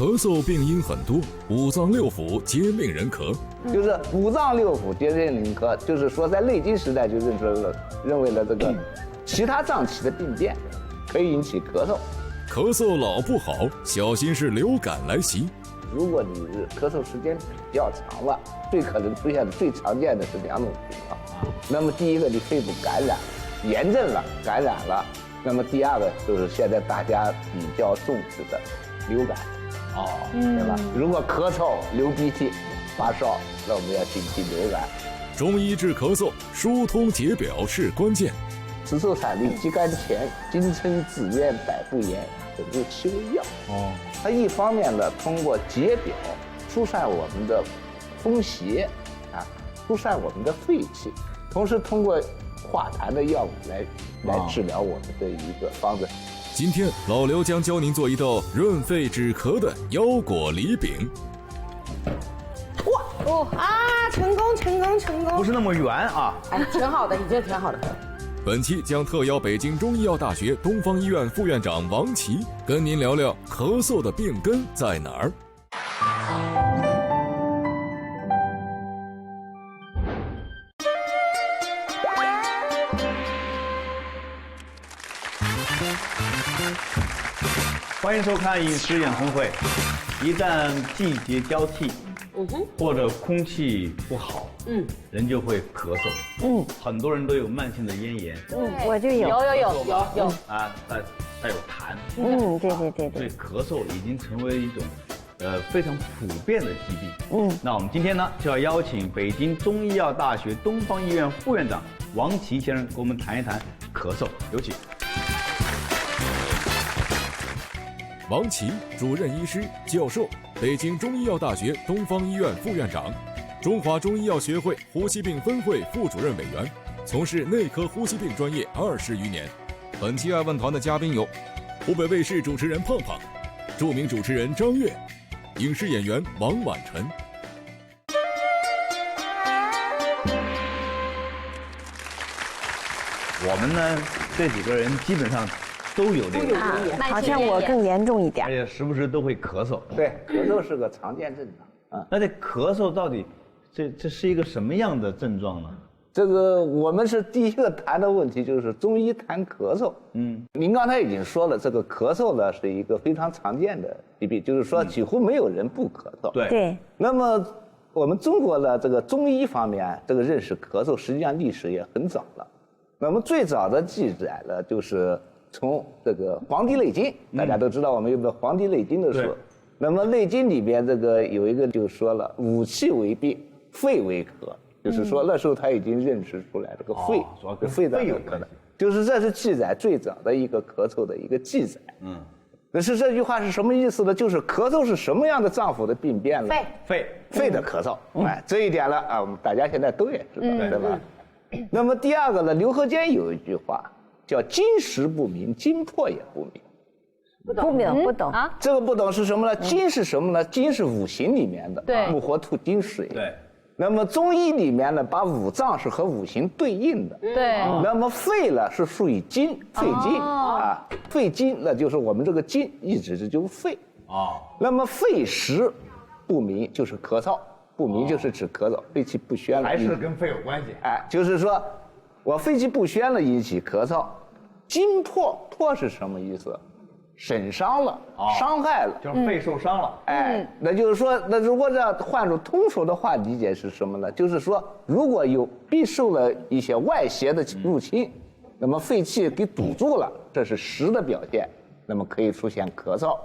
咳嗽病因很多，五脏六腑皆令人咳。就是五脏六腑皆令人咳，就是说在内经时代就认为了这个其他脏器的病变可以引起咳嗽。咳嗽老不好，小心是流感来袭。如果你是咳嗽时间比较长了，最可能出现的最常见的是2种情况。那么第一个，你肺部感染炎症了，感染了。那么第二个就是现在大家比较重视的流感，对吧？如果咳嗽、流鼻涕、发烧，那我们要警惕流感。中医治咳嗽，疏通解表是关键。慈寿散利、鸡肝钱、金蛏、紫渊、百部盐等入七味药。它一方面呢，通过解表疏散我们的风邪疏散我们的肺气，同时通过化痰的药物来治疗我们的一个方子。今天老刘将教您做一道润肺止咳的腰果梨饼。成功！不是那么圆啊，哎，挺好的，已经挺好的。本期将特邀北京中医药大学东方医院副院长王琦跟您聊聊咳嗽的病根在哪儿。欢迎收看《饮食养生会》。一旦季节交替，或者空气不好，人就会咳嗽。很多人都有慢性的咽炎。我就有。有啊，它有痰。对。所以咳嗽已经成为一种非常普遍的疾病。那我们今天呢，就要邀请北京中医药大学东方医院副院长王琦先生跟我们谈一谈咳嗽，有请。王琦，主任医师、教授，北京中医药大学东方医院副院长，中华中医药学会呼吸病分会副主任委员，从事内科呼吸病专业20余年。本期爱问团的嘉宾有湖北卫视主持人胖胖，著名主持人张悦，影视演员王婉晨。我们呢，这几个人基本上都有这个，好像我更严重一点而。且时不时都会咳嗽。对，咳嗽是个常见症状。那这咳嗽到底这是一个什么样的症状呢？这个我们是第一个谈的问题，就是中医谈咳嗽。您刚才已经说了，这个咳嗽呢是一个非常常见的疾病，就是说几乎没有人不咳嗽。对。那么我们中国的这个中医方面，这个认识咳嗽实际上历史也很早了。那么最早的记载呢，就是从这个《黄帝内经》，大家都知道我们有个《黄帝内经》的书。那么《内经》里边这个有一个就说了，五气为病，肺为咳，就是说那时候他已经认识出来这个肺，肺的有咳的，就是这是记载最早的一个咳嗽的一个记载。可是这句话是什么意思呢？就是咳嗽是什么样的脏腑的病变呢？肺的咳嗽。这一点了我们大家现在都也知道，对吧？那么第二个呢，刘和坚有一句话叫金石不明，金破也不明。不懂啊？这个不懂是什么呢？金是什么呢？金是五行里面的，木火土金水。对。那么中医里面呢，把五脏是和五行对应的。对。那么肺呢是属于金，肺金肺金那就是我们这个金一指的就是肺。那么肺实不明就是咳嗽，不明就是指咳嗽，肺气不宣了。还是跟肺有关系。就是说我肺气不宣了引起咳嗽。金破是什么意思？损伤了，伤害了，就是肺受伤了。那就是说，那如果这换成通俗的话理解是什么呢？就是说，如果有必受了一些外邪的入侵，那么肺气给堵住了，这是实的表现，那么可以出现咳嗽。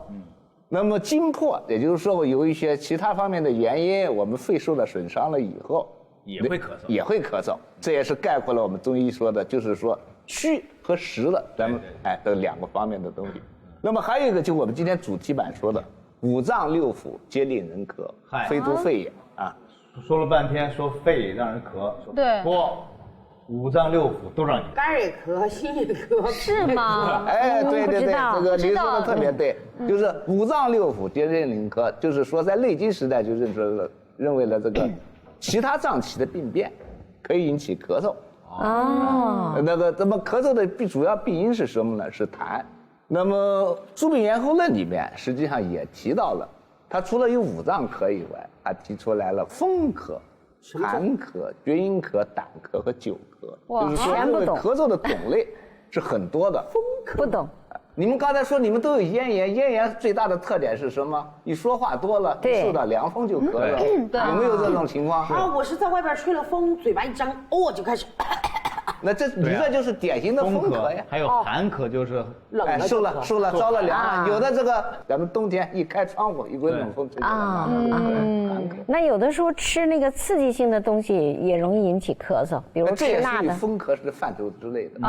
那么金破，也就是说有一些其他方面的原因，我们肺受了损伤了以后，也会咳嗽。这也是概括了我们中医说的，就是说虚和实的，咱们这两个方面的东西。那么还有一个，就我们今天主题版说的，五脏六腑皆令人咳，非独肺也说了半天，说肺让人咳，对，不，五脏六腑都让你咳，肝也咳，心也咳，是吗？对，这个您说的特别对，就是五脏六腑皆令人咳，就是说在内经时代就认为了这个其他脏器的病变可以引起咳嗽。那么咳嗽的主要病因是什么呢？是痰。那么《诸病源候论》里面实际上也提到了他除了有五脏科以外，他提出来了风科、寒科、菌科、胆科和酒科，就是说全不懂咳嗽的种类是很多的。不懂。你们刚才说你们都有咽炎，咽炎最大的特点是什么？你说话多了，对受到凉风就咳了，有没有这种情况？啊，我是在外边吹了风，嘴巴一张，就开始。那你这就是典型的风咳呀。还有寒咳就是冷了就受了着了凉啊了，有的这个咱们冬天一开窗户，一股冷风吹进来，马上就寒咳。那有的时候吃那个刺激性的东西也容易引起咳嗽，比如这也属于吃辣的风咳是范畴之类的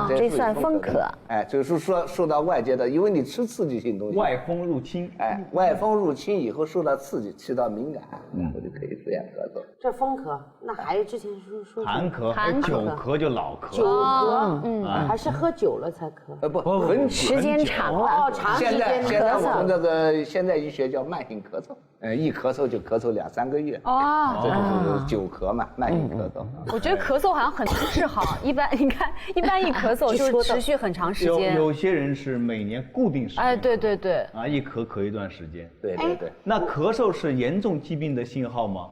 这算风咳。哎，就是说受到外界的，因为你吃刺激性东西，外风入侵。外风入侵以后受到刺激，起到敏感，然后就可以出现咳嗽。这风咳，那还有之前说寒咳，还有酒咳就老咳。酒咳，还是喝酒了才咳。不，很久时间长了，长时现间在我们这个现代医学叫慢性咳嗽，一咳嗽就咳嗽2-3个月，这就是酒咳嘛，慢性咳嗽。我觉得咳嗽好像很难治好，一般你看，一般一咳嗽就是持续很长时间。有些人是每年固定时间。哎，对，一咳一段时间。对。那咳嗽是严重疾病的信号吗？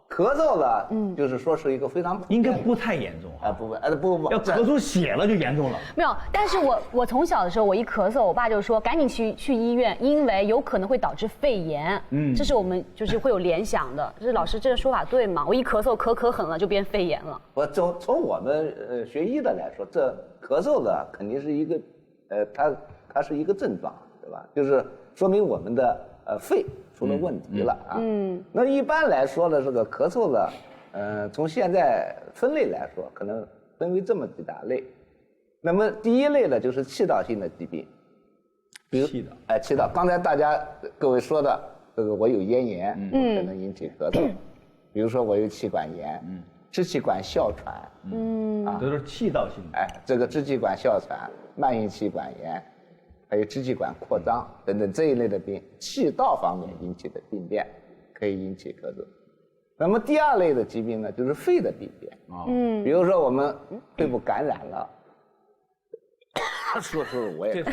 咳嗽了，就是说是一个非常应该不太严重哈。不，要咳出血了就严重了。没有，但是我从小的时候，我一咳嗽，我爸就说赶紧去医院，因为有可能会导致肺炎。这是我们就是会有联想的。这是老师这个说法对吗？我一咳嗽咳狠了就变肺炎了。我从我们学医的来说，这咳嗽的肯定是一个它是一个症状，对吧？就是说明我们的肺出了问题了啊。那一般来说呢，这个咳嗽呢，从现在分类来说，可能分为这么几大类。那么第一类呢，就是气道性的疾病，比如气道。刚才各位说的这个，我有咽炎，可能引起咳嗽。比如说我有气管炎，支气管哮喘，这都是气道性的。这个支气管哮喘、慢性气管炎。还有支气管扩张等等这一类的病，气道方面引起的病变可以引起咳嗽。那么第二类的疾病呢，就是肺的病变。比如说我们肺部感染了，说我也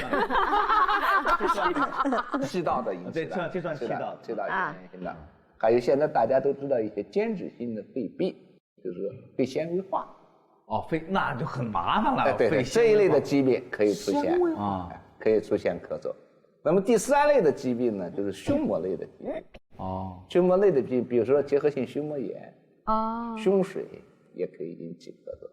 气道的引起的，这算气道引起的。还有现在大家都知道一些间质性的肺病，就是肺纤维化。肺那就很麻烦了。对，这一类的疾病可以出现可以出现咳嗽。那么第三类的疾病呢，就是胸膜类的疾病。胸膜类的疾病，比如说结核性胸膜炎，胸水也可以引起咳嗽。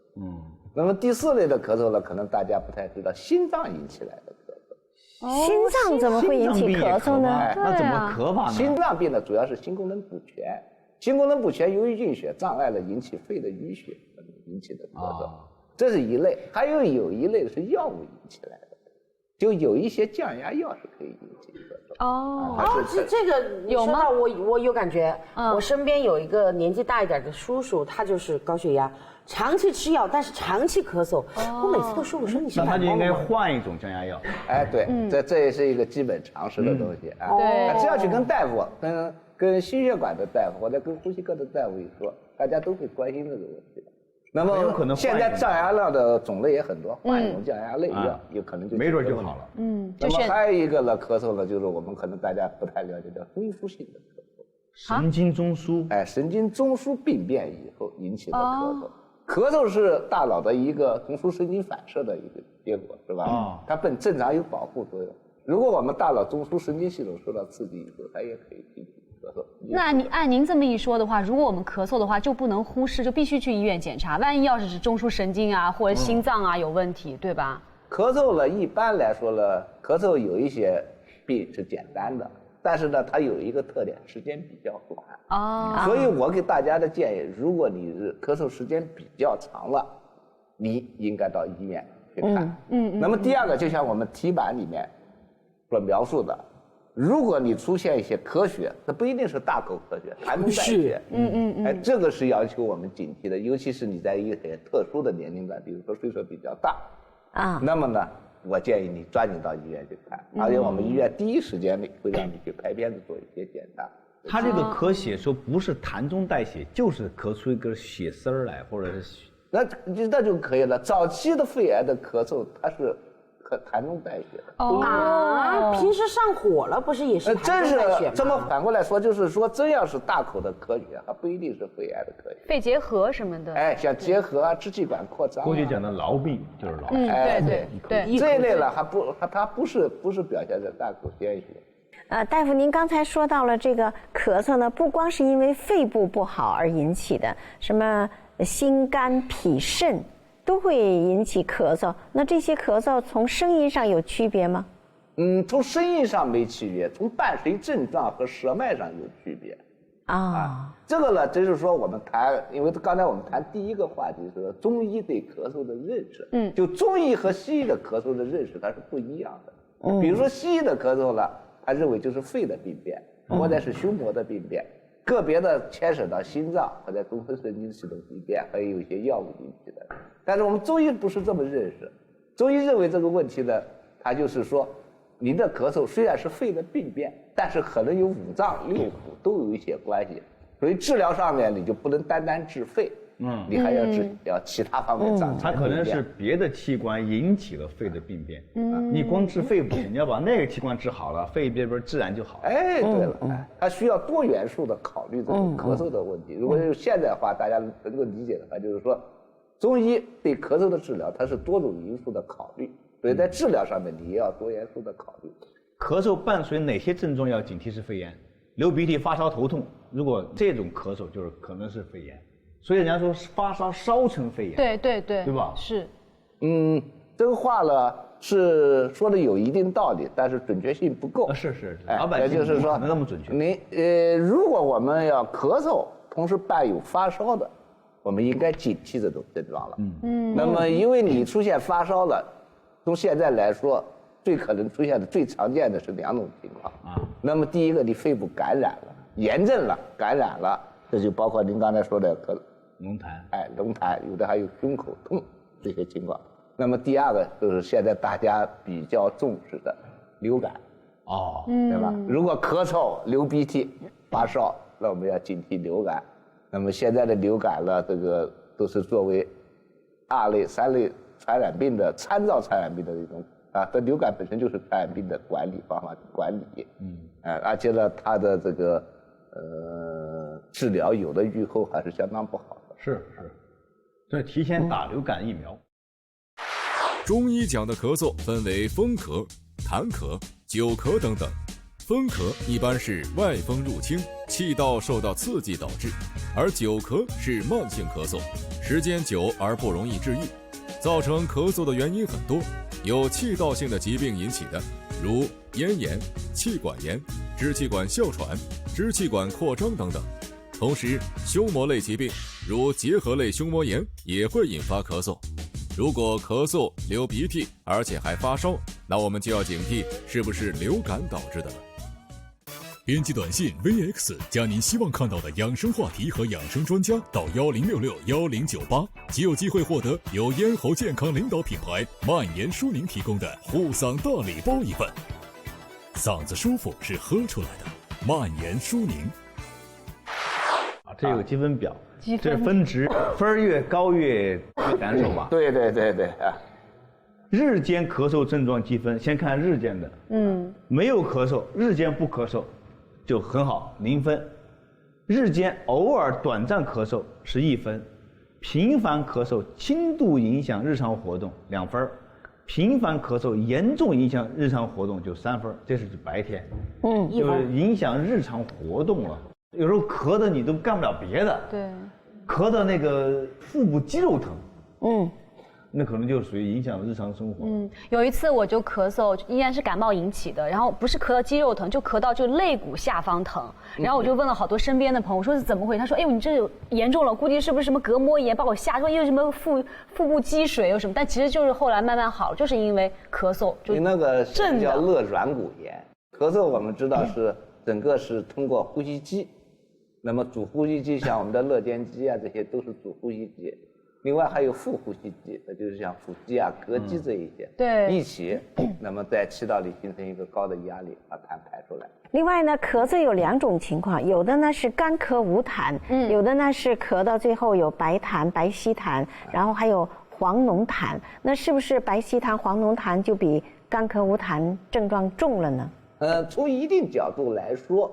那么第四类的咳嗽呢，可能大家不太知道，心脏引起来的咳嗽。心脏怎么会引起咳嗽呢？那怎么咳法呢？心脏病呢，主要是心功能不全。心功能不全，由于运血障碍了，引起肺的淤血引起的咳嗽，这是一类。还有一类是药物引起来的。就有一些降压药是可以引起咳嗽。这个有吗？我有感觉。我身边有一个年纪大一点的叔叔，他就是高血压，长期吃药，但是长期咳嗽。我每次都说，我说你是感冒吗？那他就应该换一种降压药。对，这也是一个基本常识的东西啊。对，只要去跟大夫，跟心血管的大夫或者跟呼吸科的大夫一说，大家都会关心这个问题。那么现在降压药的种类也很多，换一种降压类药有可能就没准就好了。那么还有一个呢，咳嗽呢，就是我们可能大家不太了解的中枢性的咳嗽。神经中枢。神经中枢病变以后引起的咳嗽。咳嗽是大脑的一个中枢神经反射的一个结果，是吧？它正常有保护作用。如果我们大脑中枢神经系统受到刺激以后，它也可以引起咳嗽。那按您这么一说的话，如果我们咳嗽的话，就不能忽视，就必须去医院检查。万一要是中枢神经啊或者心脏啊有问题，对吧？咳嗽呢，一般来说呢，咳嗽有一些病是简单的，但是呢，它有一个特点，时间比较短。所以我给大家的建议，如果你是咳嗽时间比较长了，你应该到医院去看。那么第二个，就像我们题板里面所描述的。如果你出现一些咳血，那不一定是大口咳血，含中带血，这个是要求我们警惕的，尤其是你在一些特殊的年龄段，比如说岁数比较大，那么呢，我建议你抓紧到医院去看，而且我们医院第一时间内会让你去拍片子做一些检查。他这个咳血说不是痰中带血，就是咳出一根血丝儿来，或者是那就可以了。早期的肺癌的咳嗽，它是痰中带血的。啊，平时上火了不是也是真痰中带血吗？是这么反过来说，就是说真要是大口的咳血，还不一定是肺癌的咳血。肺结核什么的。哎，像结核啊、支气管扩张、啊。过去讲的痨病就是痨。对，这一类了，它不是表现在大口鲜血。大夫，您刚才说到了这个咳嗽呢，不光是因为肺部不好而引起的，什么心肝脾肾都会引起咳嗽。那这些咳嗽从声音上有区别吗？从声音上没区别，从伴随症状和舌脉上有区别。这个呢，就是说我们谈，因为刚才我们谈第一个话题是中医对咳嗽的认识，就中医和西医的咳嗽的认识它是不一样的。比如说西医的咳嗽呢，他认为就是肺的病变，或者是胸膜的病变，个别的牵扯到心脏或者中枢神经系统病变，还有一些药物引起的。但是我们中医不是这么认识，中医认为这个问题呢，它就是说，您的咳嗽虽然是肺的病变，但是可能有五脏六腑都有一些关系，所以治疗上面你就不能单单治肺。你还要治疗其他方面脏器。它可能是别的器官引起了肺的病变，你光治肺不行，你要把那个器官治好了，肺这边自然就好了。哎，对了，它需要多元素的考虑这个咳嗽的问题。如果用现代化大家能够理解的话，就是说，中医对咳嗽的治疗，它是多种因素的考虑，所以在治疗上面你也要多元素的考虑。咳嗽伴随哪些症状要警惕是肺炎？流鼻涕、发烧、头痛，如果这种咳嗽就是可能是肺炎。所以人家说发烧烧成肺炎，对吧？是，这个话呢是说的有一定道理，但是准确性不够。是，老百姓就是说不可能那么准确。如果我们要咳嗽，同时伴有发烧的，我们应该警惕这种症状了。那么因为你出现发烧了，从现在来说，最可能出现的、最常见的是两种情况那么第一个，你肺部感染了、炎症了、感染了，这就包括您刚才说的龙痰，龙痰，有的还有胸口痛这些情况。那么第二个就是现在大家比较重视的流感，对吧？如果咳嗽、流鼻涕、发烧，那我们要警惕流感。那么现在的流感呢，这个都是作为2类、3类传染病的参照传染病的一种这流感本身就是传染病的管理方法管理，而且呢，它的这个治疗有的预后还是相当不好的。是，所以提前打流感疫苗。中医讲的咳嗽分为风咳、痰咳、久咳等等。风咳一般是外风入侵，气道受到刺激导致，而久咳是慢性咳嗽，时间久而不容易治愈。造成咳嗽的原因很多，有气道性的疾病引起的，如咽炎、气管炎、支气管哮喘、支气管扩张等等。同时，胸膜类疾病如结核类胸膜炎也会引发咳嗽。如果咳嗽、流鼻涕，而且还发烧，那我们就要警惕是不是流感导致的了。编辑短信 VX 将您希望看到的养生话题和养生专家到10661098，即有机会获得由咽喉健康领导品牌蔓延舒宁提供的护嗓大礼包一份。嗓子舒服是喝出来的，蔓延舒宁。这有积分表，这分值，分越高越难受吧？对日间咳嗽症状积分，先看日间的，没有咳嗽，日间不咳嗽就很好，0分。日间偶尔短暂咳嗽是1分，频繁咳嗽轻度影响日常活动2分，频繁咳嗽严重影响日常活动就3分，这是白天，就是影响日常活动了。有时候咳的你都干不了别的，对，咳的那个腹部肌肉疼，那可能就属于影响日常生活。有一次我就咳嗽，依然是感冒引起的，然后不是咳到肌肉疼，就咳到就肋骨下方疼。然后我就问了好多身边的朋友，我说是怎么回事？他说：“哎呦，你这严重了，估计是不是什么隔膜炎把我吓？说又什么腹部积水又什么？但其实就是后来慢慢好了，就是因为咳嗽就你那个叫肋软骨炎。咳嗽我们知道是整个是通过呼吸机。那么主呼吸机像我们的肋间肌这些都是主呼吸机，另外还有副呼吸机，那就是像腹肌膈肌这一些，对，一起，那么在气道里形成一个高的压力，把痰排出来。另外呢，咳嗽有2种情况，有的呢是干咳无痰，有的呢是咳到最后有白痰、白稀痰，然后还有黄龙痰，那是不是白稀痰、黄龙痰就比干咳无痰症状重了呢？从一定角度来说，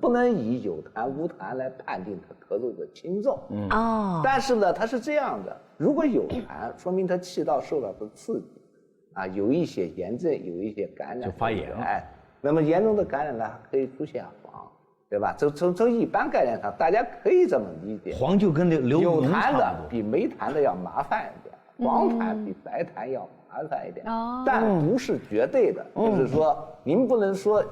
不能以有痰无痰来判定他咳嗽的轻重。哦，但是呢，它是这样的：如果有痰，说明他气道受到的刺激，啊，有一些炎症，有一些感染，就发炎了。那么严重的感染呢，可以出现黄，对吧？从一般概念上，大家可以这么理解。黄就跟流有脓差痰的不多。比没痰的要麻烦一点，黄痰比白痰要麻烦一点，但不是绝对的，就是说您不能说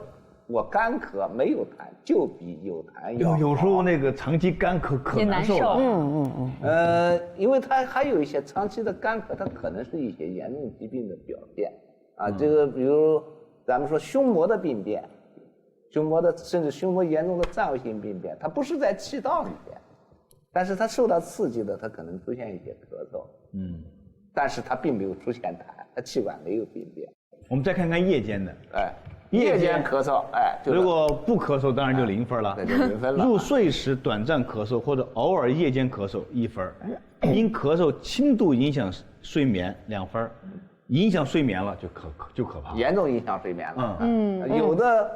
我干咳没有痰就比有痰要好。有时候那个长期干咳可难受了。因为它还有一些长期的干咳，它可能是一些严重疾病的表现啊。这个比如咱们说胸膜的病变，甚至胸膜严重的占位性病变，它不是在气道里边，但是它受到刺激的，它可能出现一些咳嗽。但是它并没有出现痰，它气管没有病变。我们再看看夜间的，夜间咳嗽，如果不咳嗽，当然就0分了。那就0分了。入睡时短暂咳嗽或者偶尔夜间咳嗽1分，因咳嗽轻度影响睡眠2分，影响睡眠了就可怕了，严重影响睡眠了。有的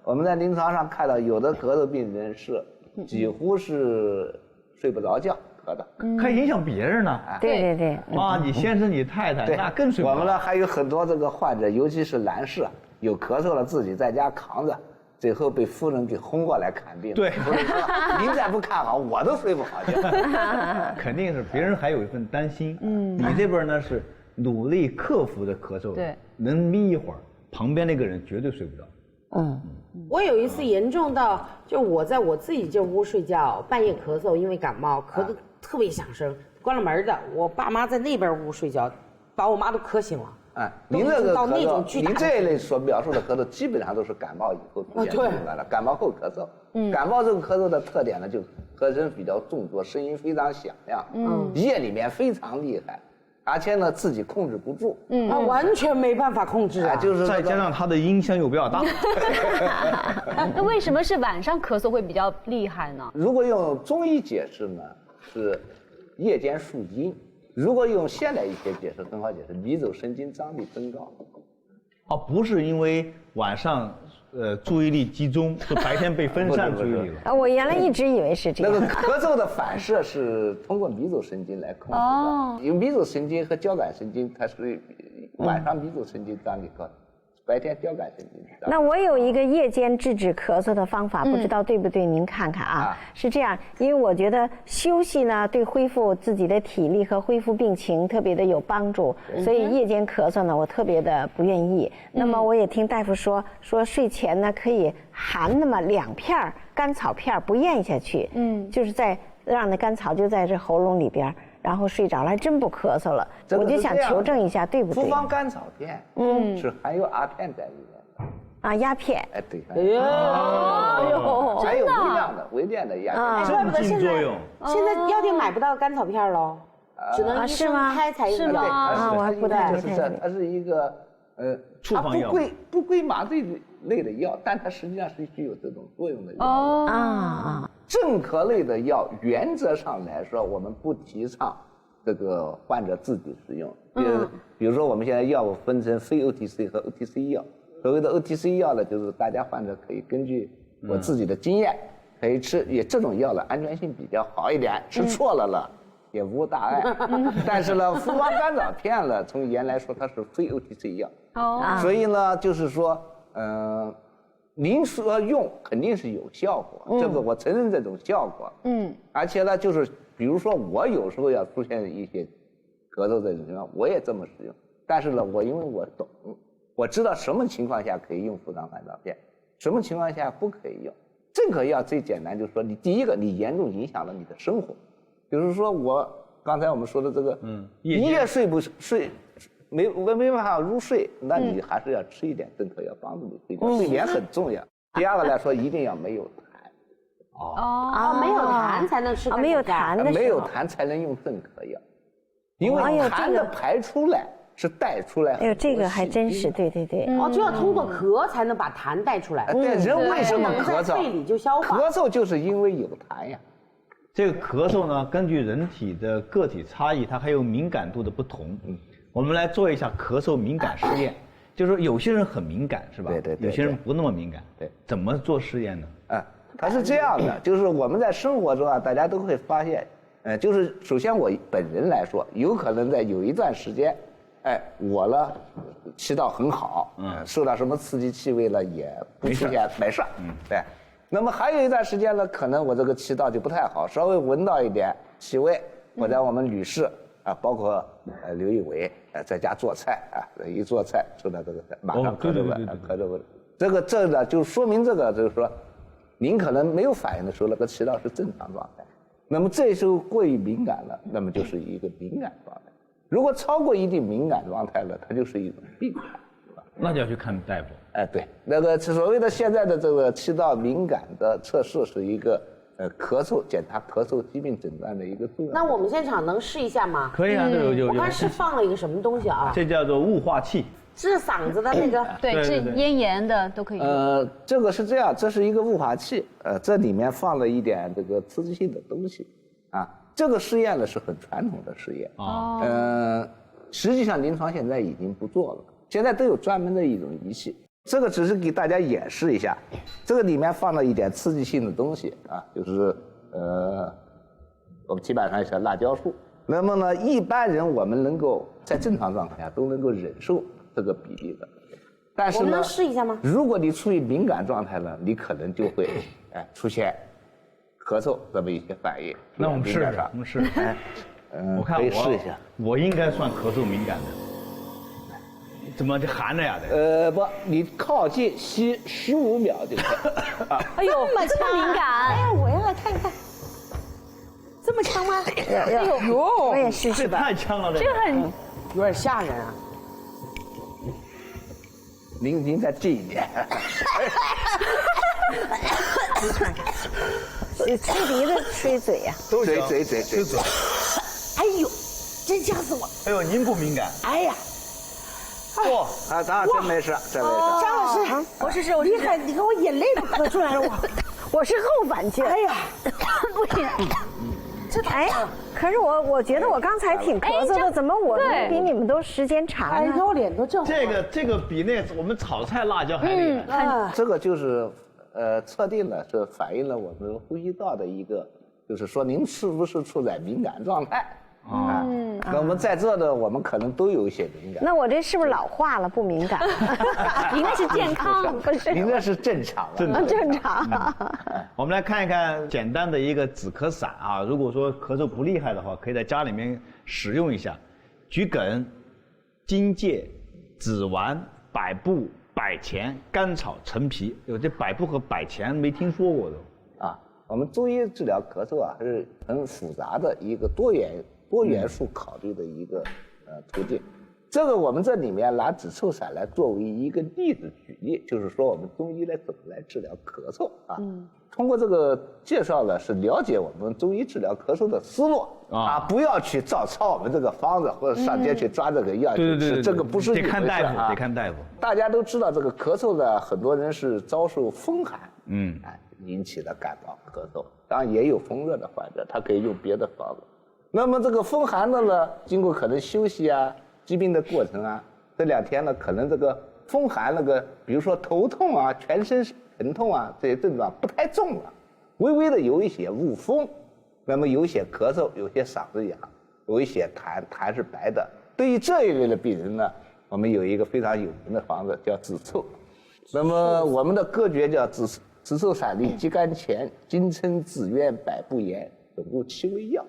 我们在临床上看到，有的咳嗽病人是几乎是睡不着觉咳的，还影响别人呢。对。啊，你先生你太太那更睡不着。我们呢还有很多这个患者，尤其是男士，有咳嗽了自己在家扛着，最后被夫人给轰过来看病。对，夫人说您再不看好，我都睡不好觉。肯定是别人还有一份担心。你这边呢是努力克服的咳嗽，对，能眯一会儿，旁边那个人绝对睡不着。我有一次严重到，就我在我自己这屋睡觉，半夜咳嗽，因为感冒咳得特别响声，关了门的，我爸妈在那边屋睡觉，把我妈都咳醒了。您这个到那咳嗽，种巨大的您这一类所描述的咳嗽，基本上都是感冒以后出现出来了。感冒后咳嗽，感冒这个咳嗽的特点呢，就咳声比较重浊，声音非常响亮，夜里面非常厉害，而且呢自己控制不住，完全没办法控制啊，就是再加上它的音箱又比较大。那为什么是晚上咳嗽会比较厉害呢？如果用中医解释呢，是夜间属阴；如果用现代医学解释，很好解释，迷走神经张力增高。不是因为晚上注意力集中，是白天被分散注意力了。我原来一直以为是这样。那个咳嗽的反射是通过迷走神经来控制的，因为迷走神经和交感神经，它是晚上迷走神经张力高，白天交感神经张力。那我有一个夜间制止咳嗽的方法，不知道对不对？您看看啊。是这样，因为我觉得休息呢，对恢复自己的体力和恢复病情特别的有帮助，所以夜间咳嗽呢，我特别的不愿意。那么我也听大夫说睡前呢可以含那么2片甘草片不咽下去，就是让那甘草就在这喉咙里边。然后睡着了，还真不咳嗽了。我就想求证一下，对不对？复方甘草片，是含有阿片在里面的。鸦片。对。哎呦，含有微量的鸦片。怪不得镇静作用。现在药店买不到甘草片喽，只能医生开才有。我还不太了解。它是一个处方药，不归麻醉类的药，但它实际上是具有这种作用的药。镇咳类的药，原则上来说，我们不提倡这个患者自己使用。比如说，我们现在药物分成非 OTC 和 OTC 药。所谓的 OTC 药呢，就是大家患者可以根据我自己的经验，可以吃，也这种药的安全性比较好一点，吃错了也无大碍。但是呢，复方甘草片呢，从原来说它是非 OTC 药。所以呢，就是说，您说用肯定是有效果，这个我承认这种效果。而且呢，就是比如说我有时候要出现一些咳嗽这种情况，我也这么使用。但是呢，因为我懂，我知道什么情况下可以用复方甘草片，什么情况下不可以用。镇咳药最简单，就是说第一个，你严重影响了你的生活，比如说刚才我们说的这个，一夜没办法入睡，那你还是要吃一点镇咳药帮助你睡觉，睡眠很重要。第二个来说，一定要没有痰。没有痰才能吃。没有痰的时候，没有痰才能用镇咳药，因为痰的排出来是带出来。这个还真是，对。就要通过咳才能把痰带出来。对，人为什么咳嗽？肺里就消化。咳嗽就是因为有痰呀。这个咳嗽呢，根据人体的个体差异，它还有敏感度的不同。我们来做一下咳嗽敏感试验，就是说有些人很敏感，是吧？对，有些人不那么敏感。对，怎么做试验呢？它是这样的，就是我们在生活中啊，大家都会发现，就是首先我本人来说，有可能在有一段时间，我呢气道很好，受到什么刺激气味了也不出现没事，对。那么还有一段时间呢，可能我这个气道就不太好，稍微闻到一点气味，我在我们女士啊，包括刘仪伟在家做菜啊，一做菜受到这个马上咳嗽了，咳嗽了。这呢就说明这个就是说，您可能没有反应的时候，那个气道是正常状态。那么这时候过于敏感了，那么就是一个敏感状态。如果超过一定敏感状态了，它就是一种病态，那就要去看大夫。对，那个所谓的现在的这个气道敏感的测试是一个检查咳嗽疾病诊断的一个重要。那我们现场能试一下吗？可以啊，有。我看是放了一个什么东西啊？这叫做雾化器。治嗓子的那个，对，治咽炎的都可以。这个是这样，这是一个雾化器，这里面放了一点这个刺激性的东西，啊，这个试验呢是很传统的试验，实际上临床现在已经不做了，现在都有专门的一种仪器，这个只是给大家演示一下，这个里面放了一点刺激性的东西啊，就是我们基本上是辣椒素，那么呢，一般人我们能够在正常状态下都能够忍受这个比例的，但是呢，我们能试一下吗？如果你处于敏感状态了，你可能就会出现咳嗽这么一些反应。那我们试试，我们试试。我看可以试一下。我应该算咳嗽敏感的，怎么就含着呀？不，你靠近吸15秒就可以。哎呦，这么敏感！哎呀，我要来看一看，这么强吗？哎呦，我也试试吧。太呛了，这个很有点吓人啊。您再近一点。吹鼻子吹嘴呀，嘴。哎呦，真呛死我！哎呦，您不敏感？哎呀，哇，咱真没事，真没事。张老师，我试试，厉害！你看我眼泪都咳出来了，我是后反劲。哎呀，不行。可是我觉得我刚才挺咳嗽的，怎么我比你们都时间长哎，你看我脸都正。这个比那我们炒菜辣椒还厉害。这个就是测定了是反映了我们呼吸道的一个，就是说您是不是处在敏感状态啊？那我们在座的我们可能都有一些敏感。那我这是不是老化了？不敏感？你那是健康，不是？您那是正常，正常。我们来看一看简单的一个止咳散啊，如果说咳嗽不厉害的话，可以在家里面使用一下。桔梗、荆芥、紫丸、百部、百钱、甘草、陈皮。有这百部和百钱没听说过的啊。我们中医治疗咳嗽啊，是很复杂的一个多元素考虑的一个途径。这个我们这里面拿止臭散来作为一个例子举例，就是说我们中医怎么来治疗咳嗽啊。通过这个介绍呢，是了解我们中医治疗咳嗽的思路啊，不要去照抄我们这个方子或者上街去抓这个药去吃，这个不是得看大夫，得看大夫。大家都知道这个咳嗽呢，很多人是遭受风寒，引起的感冒咳嗽，当然也有风热的患者，他可以用别的方子。那么这个风寒的呢，经过可能休息啊、疾病的过程啊，这2天呢，可能这个风寒那个，比如说头痛啊、全身疼痛啊这些症状不太重了，微微的有一些恶风，那么有一些咳嗽，有些嗓子痒，有一些痰是白的。对于这一类的病人呢，我们有一个非常有名的方子叫止臭。那么我们的歌诀叫止臭散利鸡肝钱、金蛏、紫渊、百部盐，总共7味药。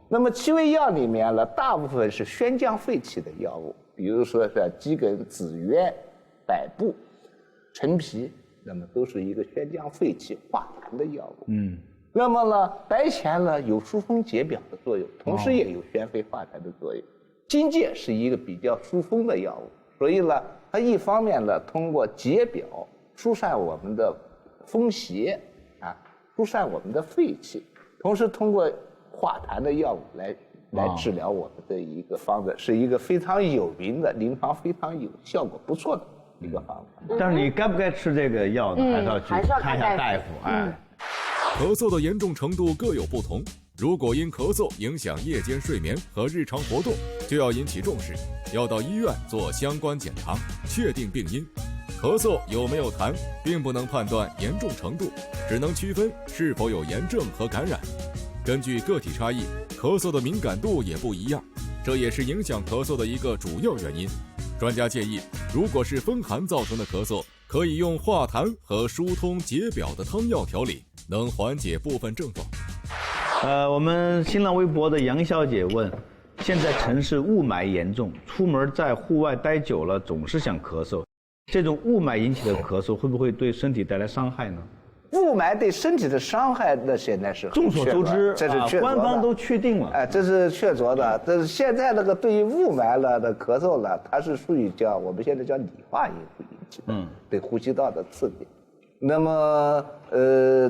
那么7味药里面呢，大部分是宣降肺气的药物，比如说是桔梗、紫渊、百部、陈皮，那么都是一个宣降肺气、化痰的药物。那么呢，白钱呢有疏风解表的作用，同时也有宣肺化痰的作用。荆芥是一个比较疏风的药物，所以呢，它一方面呢通过解表疏散我们的风邪啊，疏散我们的肺气，同时通过化痰的药物来治疗我们的一个方子，是一个非常有名的临床非常有效果不错的一个方法。但是你该不该吃这个药呢？还是要去看一下大夫。咳嗽的严重程度各有不同，如果因咳嗽影响夜间睡眠和日常活动，就要引起重视，要到医院做相关检查，确定病因。咳嗽有没有痰，并不能判断严重程度，只能区分是否有炎症和感染。根据个体差异，咳嗽的敏感度也不一样，这也是影响咳嗽的一个主要原因。专家建议，如果是风寒造成的咳嗽，可以用化痰和疏通解表的汤药调理，能缓解部分症状。我们新浪微博的杨小姐问：现在城市雾霾严重，出门在户外待久了总是想咳嗽，这种雾霾引起的咳嗽会不会对身体带来伤害呢？雾霾对身体的伤害，那现在是众所周知，这是确凿的，官方都确定了。哎，这是确凿的。这是现在那个对于雾霾了的咳嗽了，它是属于我们现在叫理化因素引起的，对呼吸道的刺激。那么，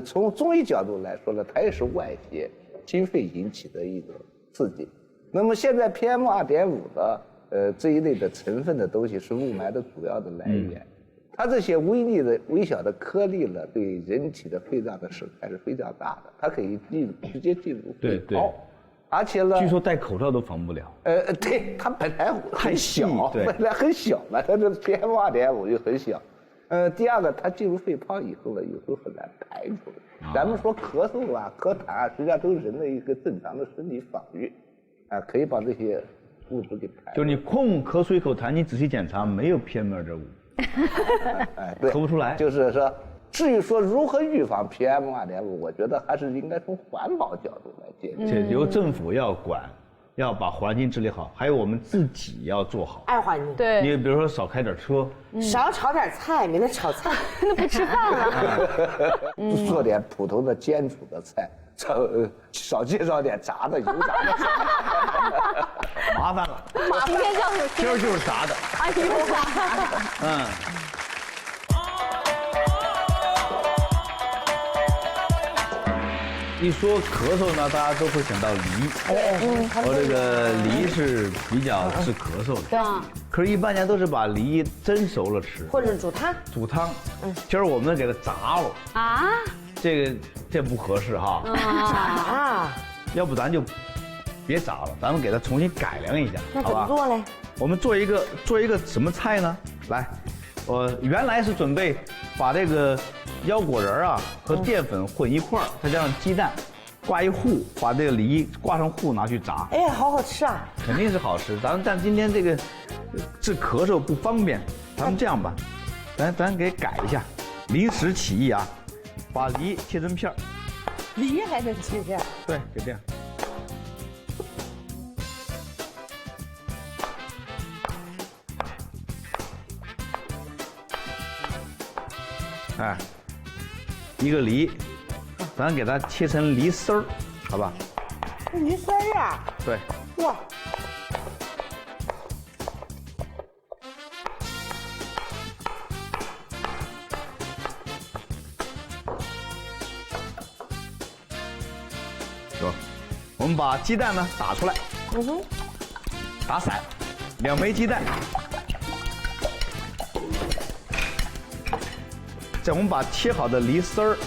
从中医角度来说呢，它也是外界心肺引起的一种刺激。那么现在 PM2.5的这一类的成分的东西是雾霾的主要的来源。它这些微小的颗粒呢，对人体的肺脏的损害是非常大的，它可以直接进入肺泡，而且呢，据说戴口罩都防不了。对，它本来很小，对本来很小嘛，它这 PM2.5就很小。第二个，它进入肺泡以后呢，有时候很难排出来。咱们说咳嗽啊、咳痰啊，实际上都是人的一个正常的身体防御，可以把这些物质给排。就是你空咳出一口痰，你仔细检查没有 PM2.5。对，咳不出来。就是说，至于说如何预防 PM2.5，我觉得还是应该从环保角度来解决。这由政府要管，要把环境治理好，还有我们自己要做好。爱环境。对。你比如说少开点车，少炒点菜，免得炒菜那不吃饭了。做点普通的煎煮的菜，少介绍点炸的、油炸的。麻烦了。今天叫什么？今儿就是炸的。哎呦，一说咳嗽呢，大家都会想到梨。我这个梨是比较治咳嗽的。对。可是，一般人都是把梨蒸熟了吃，或者煮汤。煮汤。今儿我们给它炸了。啊？这不合适哈。啊。要不咱就别炸了，咱们给它重新改良一下，那怎么做嘞？我们做一个什么菜呢？来，我原来是准备把这个腰果仁啊和淀粉混一块儿，再加上鸡蛋，挂一糊，把这个梨挂上糊拿去炸。哎呀，好好吃啊！肯定是好吃，但今天这个治咳嗽不方便，咱们这样吧，咱给改一下，临时起意啊，把梨切成片儿。梨还能切片？对，就这样。哎，一个梨，咱给它切成梨丝儿，好吧？梨丝儿啊？对。哇！走，我们把鸡蛋呢打出来，打散，2枚鸡蛋。再我们把切好的梨丝儿，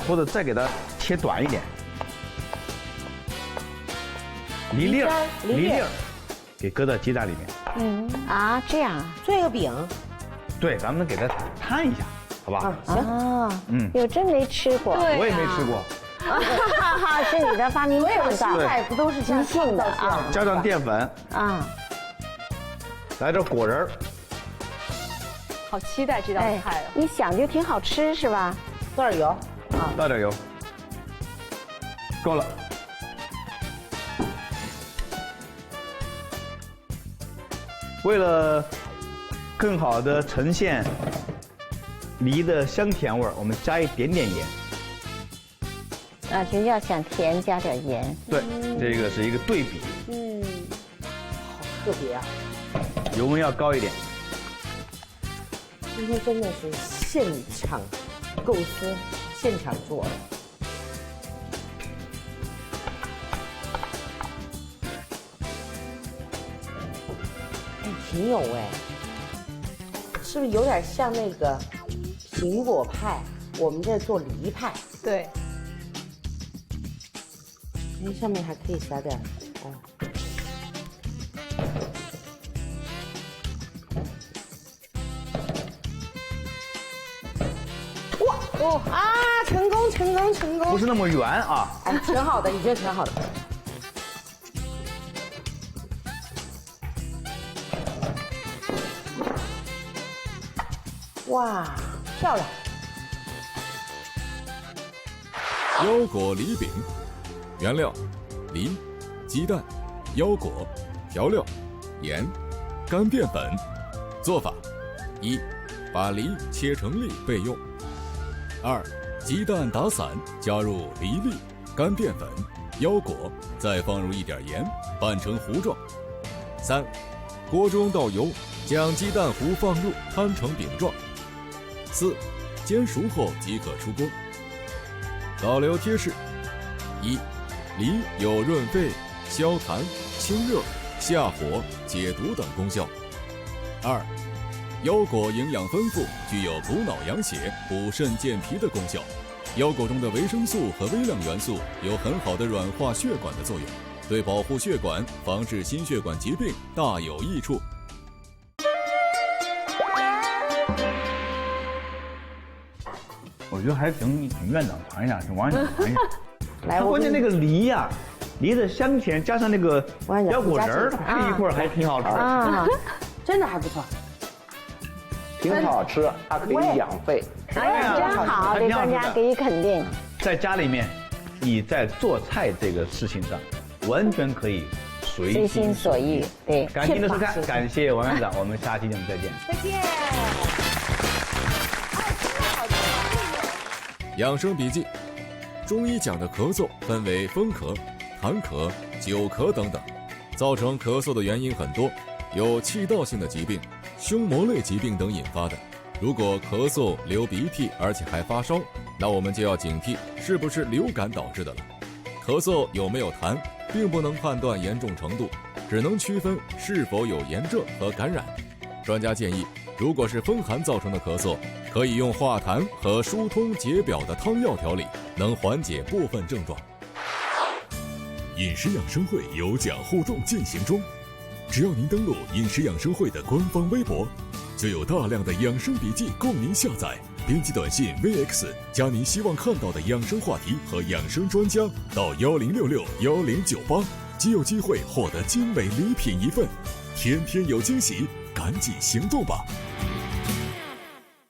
或者再给它切短一点，梨粒儿，给搁到鸡蛋里面。这样啊，做一个饼。对，咱们给它摊一下，好吧？行。哟，真没吃过。对，我也没吃过。是你的发明创造，菜不都是即兴的啊？加上淀粉来点果仁儿。好期待这道菜哦！一想就挺好吃，是吧？多点油倒点油，够了。为了更好的呈现梨的香甜味儿，我们加一点点盐。就要想甜，加点盐。对，这个是一个对比。好特别啊！油温要高一点。今天真的是现场构思，现场做。挺有是不是有点像那个苹果派？我们这做梨派。对。哎，上面还可以撒点哦。哇啊！成功！不是那么圆啊。哎，挺好的，已经挺好的。哇，漂亮！腰果梨饼，原料：梨、鸡蛋、腰果、调料、盐、干淀粉。做法：一、把梨切成粒备用；二、鸡蛋打散，加入梨粒、干淀粉、腰果，再放入一点盐，拌成糊状。三、锅中倒油，将鸡蛋糊放入，摊成饼状。四、煎熟后即可出锅。导流贴士：一、梨有润肺、消痰、清热、下火、解毒等功效。二、腰果营养丰富，具有补脑养血、补肾健脾的功效。腰果中的维生素和微量元素有很好的软化血管的作用，对保护血管、防治心血管疾病大有益处。我觉得还请院长尝一下，请王院长尝一下。来，它关键那个梨呀，梨的香甜加上那个腰果仁儿，它配一块儿还挺好吃啊，真的还不错，挺好吃，它可以养肺。哎呀，真好，给专家给予肯定。在家里面，你在做菜这个事情上，完全可以随心所欲。对，感谢您的收看，感谢王院长，我们下期节目再见。再见。养生笔记：中医讲的咳嗽分为风咳、痰咳、久咳等等，造成咳嗽的原因很多，有气道性的疾病、胸膜类疾病等引发的。如果咳嗽、流鼻涕，而且还发烧，那我们就要警惕是不是流感导致的了。咳嗽有没有痰，并不能判断严重程度，只能区分是否有炎症和感染。专家建议，如果是风寒造成的咳嗽，可以用化痰和疏通解表的汤药调理，能缓解部分症状。饮食养生会有奖互动进行中，只要您登录饮食养生会的官方微博，就有大量的养生笔记供您下载。编辑短信 VX 加您希望看到的养生话题和养生专家到10661098，即有机会获得精美礼品一份。天天有惊喜，赶紧行动吧！